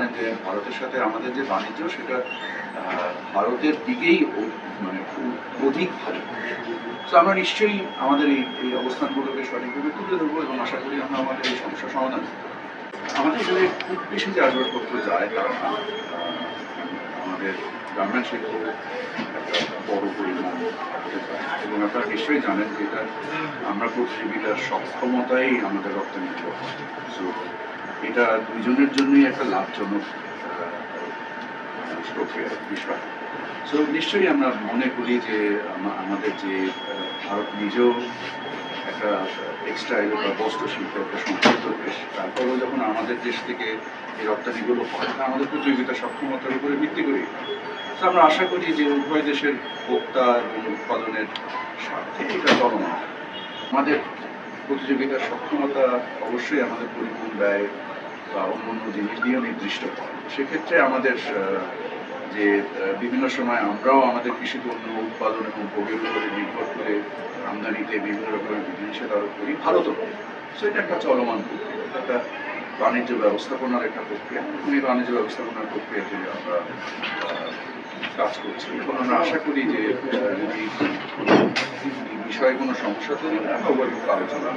জানেন যে ভারতের সাথে আমাদের যে বাণিজ্য সেটা ভারতের দিকেই মানে অধিক ভালো। তো আমরা নিশ্চয়ই আমাদের এই অবস্থানগুলোকে সঠিকভাবে তুলে ধরবো এবং আশা করি আমরা আমাদের এই সমস্যার সমাধান করব। আমাদের এখানে খুব বেশি যে আসবাবপত্র যায় তা না। আমাদের গার্মেন্ট শিল্প একটা বড় পরিমাণ এবং আপনারা নিশ্চয়ই জানেন যে এটা আমরা প্রতিযোগিতার সক্ষমতাই আমাদের রপ্তানি সো এটা দুইজনের জন্যই একটা লাভজনক প্রক্রিয়া বিষয়। সো নিশ্চয়ই আমরা মনে করি যে আমাদের যে ভারত নিজেও একটা টেক্সটাইল বা বস্ত্র শিল্প একটা সমৃদ্ধ দেশ, তারপরেও যখন আমাদের দেশ থেকে এই রপ্তানিগুলো হয় তা আমাদের প্রতিযোগিতা সক্ষমতার উপরে ভিত্তি করি। তো আমরা আশা করি যে উভয় দেশের ভোক্তা এবং উৎপাদনের স্বার্থে এটা চলমান। আমাদের প্রতিযোগিতার সক্ষমতা অবশ্যই আমাদের পরিবহন ব্যয় বা অন্যান্য জিনিস দিয়েও নির্দিষ্ট হয়। সেক্ষেত্রে আমাদের যে বিভিন্ন সময় আমরাও আমাদের কৃষিপণ্য উৎপাদন এবং ভোগের উপরে নির্ভর করে আমদানিতে বিভিন্ন রকমের বিধিনিষেধ আরোপ করি, ভারতও করি। সো এটা একটা চলমান প্রক্রিয়া, একটা বাণিজ্য ব্যবস্থাপনার একটা প্রক্রিয়া। এই বাণিজ্য ব্যবস্থাপনার প্রক্রিয়াতে আমরা কাজ করছি এবং আমরা আশা করি যে যদি বিষয়ে কোনো সমস্যা তৈরি হয় আমরা আলোচনা